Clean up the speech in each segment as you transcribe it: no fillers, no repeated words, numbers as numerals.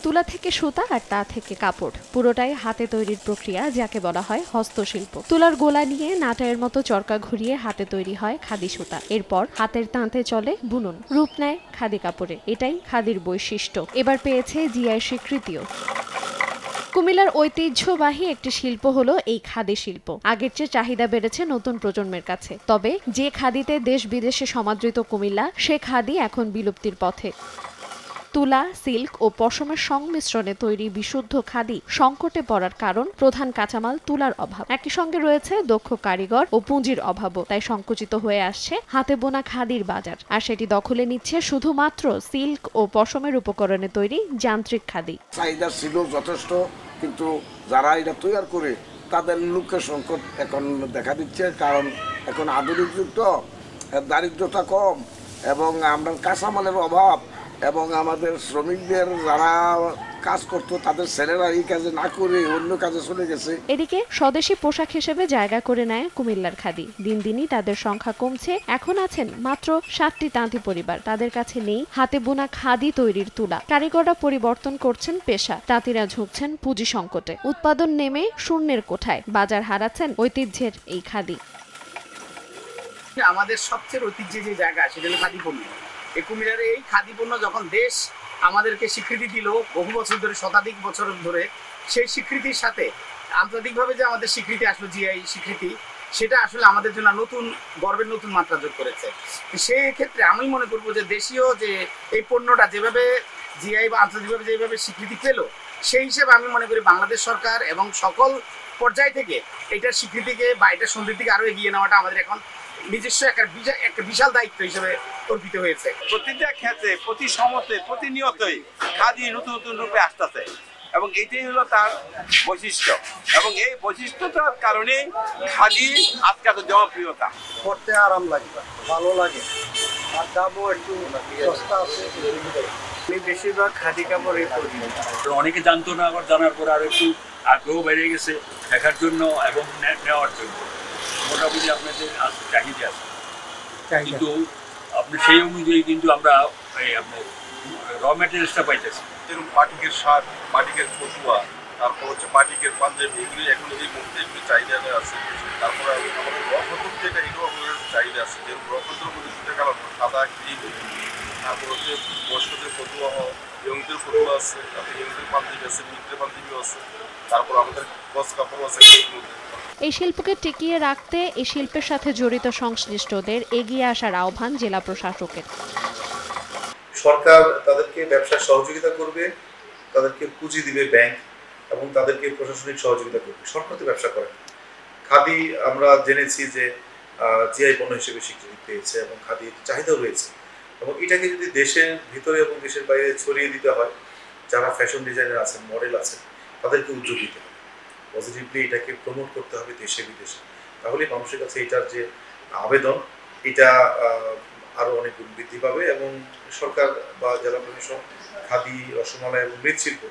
তুলা থেকে সুতা আর তা থেকে কাপড়, পুরোটাই হাতে তৈরির প্রক্রিয়া, যাকে বলা হয় হস্তশিল্প। তুলার গোলা নিয়ে নাটায়ের মতো চরকা ঘুরিয়ে হাতে তৈরি হয় খাদি সুতা। এরপর হাতের তাঁতে চলে বুনন, রূপ নেয় খাদি কাপড়ে। এটাই খাদির বৈশিষ্ট্য। এবার পেয়েছে জিআই স্বীকৃতিও। কুমিল্লার ঐতিহ্যবাহী একটি শিল্প হলো এই খাদি শিল্প। আগের চেয়ে চাহিদা বেড়েছে নতুন প্রজন্মের কাছে। তবে যে খাদিতে দেশ বিদেশে সমাদৃত কুমিল্লা, সে খাদি এখন বিলুপ্তির পথে। তুলা, সিল্ক ও পশমের সংমিশ্রণে তৈরি বিশুদ্ধ খাদি সংকটে পড়ার কারণ প্রধান কাঁচামাল তুলার অভাব। একই সঙ্গে রয়েছে দক্ষ কারিগর ও পুঁজির অভাবও। তাই সংকুচিত হয়ে আসছে হাতে বোনা খাদির বাজার। আর সেটি দখলে নিচ্ছে শুধুমাত্র সিল্ক ও পশমের উপকরণে তৈরি যান্ত্রিক খাদি। চাহিদা ছিল যথেষ্ট, কিন্তু যারা এটা তৈরি করে তাদের লোকের সংকট এখন দেখা দিচ্ছে। কারণ এখন আধুনিক যুগ তো, দারিদ্রতা কম এবং আমরা কাঁচামালের অভাব, এবং আমাদের শ্রমিকদের যারা কাজ করতো তাদের ছেলেরা এই কাজে না করে অন্য কাজে চলে গেছে। এদিকে স্বদেশি পোশাক হিসেবে জায়গা করে নেয় কুমিল্লার খাদি। দিন দিনই তাদের সংখ্যা কমছে। এখন আছেন মাত্র 7টি তাঁতি পরিবার। তাদের কাছে নেই হাতে বোনা খাদি তৈরির তুলা। কারিগররা পরিবর্তন করছেন পেশা, তাঁতিরা ঝুঁকছেন পুঁজি সংকটে। উৎপাদন নেমে শূন্যের কোঠায়, বাজার হারাচ্ছেন ঐতিহ্যের এই খাদি। আমাদের সবচেয়ে ঐতিহ্যের যে জায়গা সেটা হলো খাদি পণ্য। এই কুমিল্লার এই খাদি পণ্য যখন দেশ আমাদেরকে স্বীকৃতি দিল বহু বছর ধরে, শতাধিক বছর ধরে, সেই স্বীকৃতির সাথে আন্তর্জাতিকভাবে যে আমাদের স্বীকৃতি আসলো, জিআই স্বীকৃতি, সেটা আসলে আমাদের জন্য নতুন গর্বের নতুন মাত্রা যোগ করেছে। সেই ক্ষেত্রে আমি মনে করবো যে দেশীয় যে এই পণ্যটা যেভাবে জিআই বা আন্তর্জাতিকভাবে যেভাবে স্বীকৃতি পেল, সেই হিসেবে আমি মনে করি বাংলাদেশ সরকার এবং সকল পর্যায় থেকে এটার স্বীকৃতিকে বা এটার সমৃদ্ধিকে আরও এগিয়ে নেওয়াটা আমাদের এখন নিজস্ব একটা বিশাল দায়িত্ব হিসেবে অর্পিত হয়েছে। প্রতিটা ক্ষেত্রে, প্রতি সমতে, প্রতিনিয়তই খাদি নতুন নতুন রূপে আসতেছে এবং এটাই হলো তার বৈশিষ্ট্য। এবং এই বৈশিষ্ট্যটার কারণে খাদি আজকে এত জনপ্রিয়তা। পড়তে আরাম লাগে, ভালো লাগে, আর দামও একটু সস্তা আছে। আমি বেশিরভাগ খাদি কাপড়ই পরি। অনেকে জানতো না, আবার জানার পর আরো একটু আগ্রহ বেড়ে গেছে দেখার জন্য এবং নেওয়ার জন্য। মোটামুটি আপনাদের চাহিদা আছে, কিন্তু আপনি সেই অনুযায়ী কিন্তু আমরা আপনার র মেটেরিয়ালসটা পাইতেছি। যেরকম পাটিকের শার্ট, পাটিকের ফতুয়া, তারপর হচ্ছে পাটিকের পাঞ্জাবি, এগুলি এখন এই মুহূর্তে এগুলি চাহিদা আছে। তারপরে আমাদের রফতর যেটা, এটাও আমাদের চাহিদা আছে। যেরকম রফতর মধ্যে দুটো কালার, সাদা, ক্রিম। তারপর হচ্ছে বয়স্কদের ফতুয়া, ইয়ংদের ফতুয়া আছে, তারপরে ইয়ংদের পাঞ্জাবি আছে, মিত্রের পাঞ্জাবিও আছে। তারপর আমাদের গস কাপড় আছে। এই শিল্পকে টিকিয়ে রাখতে এই শিল্পের সাথে জড়িত সংশ্লিষ্টদের এগিয়ে আসার আহ্বান জেলা প্রশাসকের। সরকার তাদেরকে ব্যবসায় সহযোগিতা করবে, তাদেরকে পুঁজি দিবে ব্যাংক, এবং তাদেরকে প্রশাসনিক সহযোগিতা করবে। সরকার তো ব্যবসা করে। খাদি আমরা জেনেছি যে জিআই পণ্য হিসেবে স্বীকৃতি পেয়েছে এবং খাদির চাহিদাও রয়েছে। এবং এটাকে যদি দেশের ভিতরে এবং দেশের বাইরে ছড়িয়ে দিতে হয়, যারা ফ্যাশন ডিজাইনার আছেন, মডেল আছেন, তাদেরকে উদ্যোগ দিতে হবে। পজিটিভলি এটাকে প্রমোট করতে হবে দেশে বিদেশে। তাহলে মানুষের কাছে এটার যে আবেদন, এটা আরও অনেক গুণ বৃদ্ধি পাবে। এবং সরকার বা জেলা প্রশাসন, খাদি, রসমালাই এবং মৃৎশিল্প,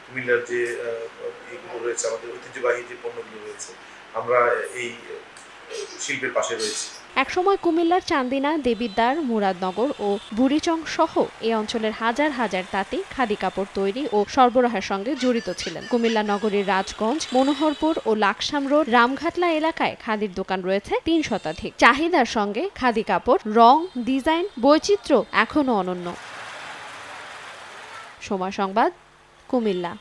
কুমিল্লার যে এইগুলো রয়েছে, আমাদের ঐতিহ্যবাহী যে পণ্যগুলো রয়েছে, আমরা এই শিল্পের পাশে রয়েছি। একসময় কুমিল্লার চান্দিনা, দেবিদ্বার, মুরাদনগর ও বুড়িচং সহ এই অঞ্চলের হাজার হাজার তাঁতি খাদি কাপড় তৈরি ও সরবরাহের সঙ্গে জড়িত ছিলেন। কুমিল্লা নগরীর রাজগঞ্জ, মনোহরপুর ও লাকসাম রোড, রামঘাটলা এলাকায় খাদির দোকান রয়েছে 3 শতাধিক। চাহিদার সঙ্গে খাদি কাপড়, রং, ডিজাইন, বৈচিত্র্য এখনও অনন্য। সময় সংবাদ, কুমিল্লা।